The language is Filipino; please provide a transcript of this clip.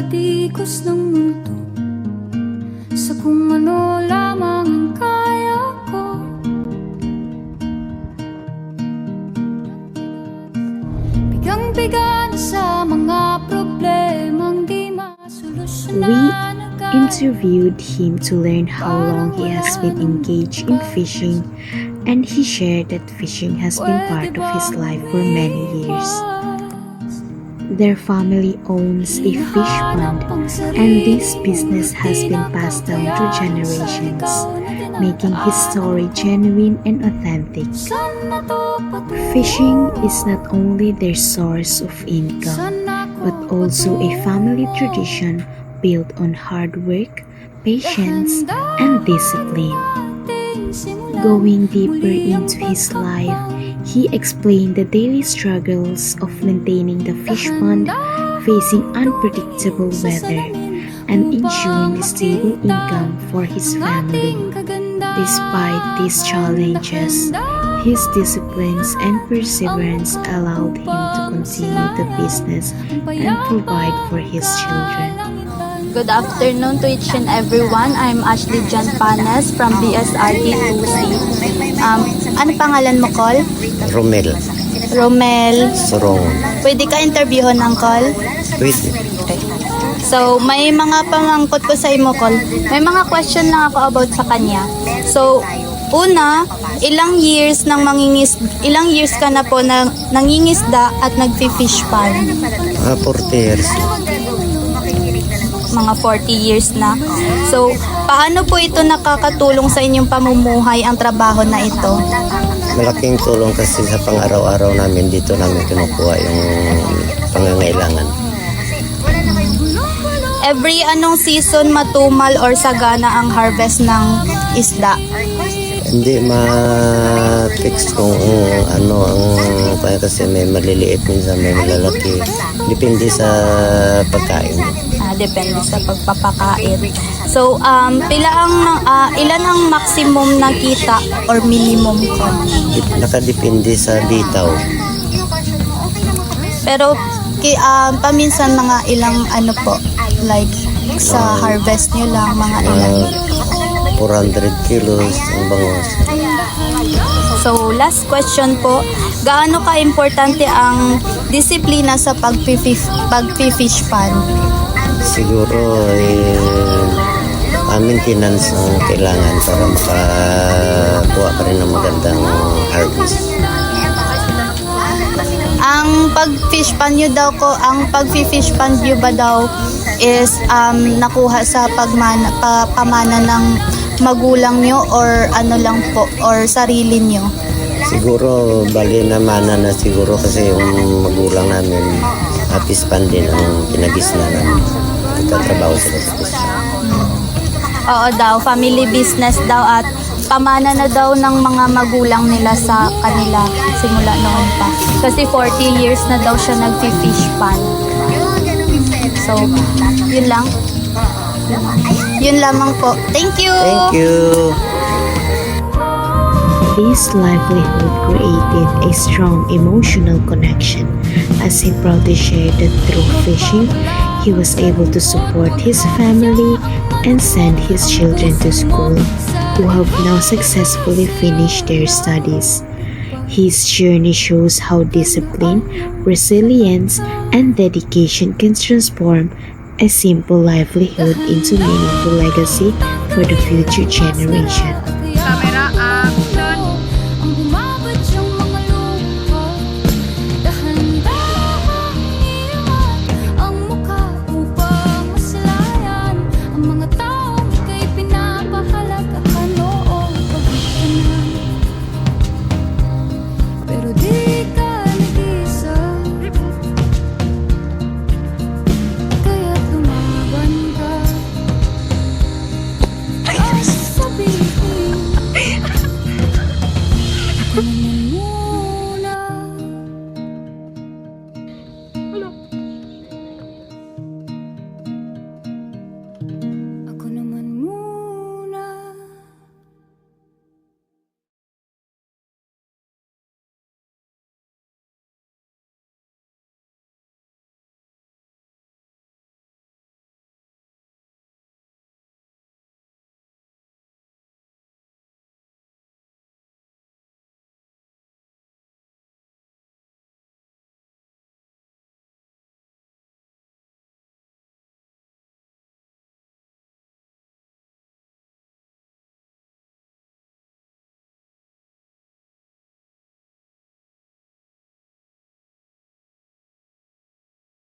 patikos ng mundo, sa kung ano lamang ang kaya ko. Bigang-bigan sa mga problemang di masolusyonan. We interviewed him to learn how long he has been engaged in fishing, and he shared that fishing has been part of his life for many years. Their family owns a fish pond, and this business has been passed down through generations, making his story genuine and authentic. Fishing is not only their source of income, but also a family tradition built on hard work, patience, and discipline. Going deeper into his life, he explained the daily struggles of maintaining the fish pond, facing unpredictable weather, and ensuring a stable income for his family. Despite these challenges, his disciplines and perseverance allowed him to continue the business and provide for his children. Good afternoon to each and everyone. I'm Ashley John Panes from BSRT 2C. Ano pangalan mo, Col? Romel Romel. Sorong. Pwede ka interviewon ng Col? Pwede. So, may mga pamangkot ko sa imo, Col. May mga question lang ako about sa kanya. So, una, ilang years ka na po na nangingisda at nagfi-fish pan? 40 years. Mga 40 years na. So, paano po ito nakakatulong sa inyong pamumuhay ang trabaho na ito? Malaking tulong kasi sa pang-araw-araw namin dito namin kinukuha yung pangangailangan. Every anong season matumal or sagana ang harvest ng isda? Hindi ma-fix kung ano ang kaya kasi may maliliit minsan may malalaki. Depende sa pagkain. Depende sa pagpapakain. So, ilan ang maximum na kita or minimum ko? Nakadepende sa bitaw. Pero, paminsan mga ilang ano po, like sa harvest nyo lang, mga ilan? 400 kilos ang bangos. So, last question po, gaano ka-importante ang disiplina sa pag-fish pan? Siguro maintenance ang kailangan para makakuha ka rin ng magandang harvest. Ang pag-fish pan nyo daw ko, ang pag-fish pan nyo ba daw is nakuha sa pamana ng magulang nyo or ano lang po, or sarili nyo? Siguro bali naman na siguro kasi yung magulang namin fish pan din ang pinagisna namin. Nagtatrabaho sila sa fish pan. Oo daw, family business daw at pamana na daw ng mga magulang nila sa kanila simula noon pa. Kasi 40 years na daw siya nag-fish pan. So, yun lang. Yun lamang po. Thank you! Thank you! This livelihood created a strong emotional connection, as he proudly shared that through fishing, he was able to support his family and send his children to school, who have now successfully finished their studies. His journey shows how discipline, resilience, and dedication can transform a simple livelihood into meaningful legacy for the future generation.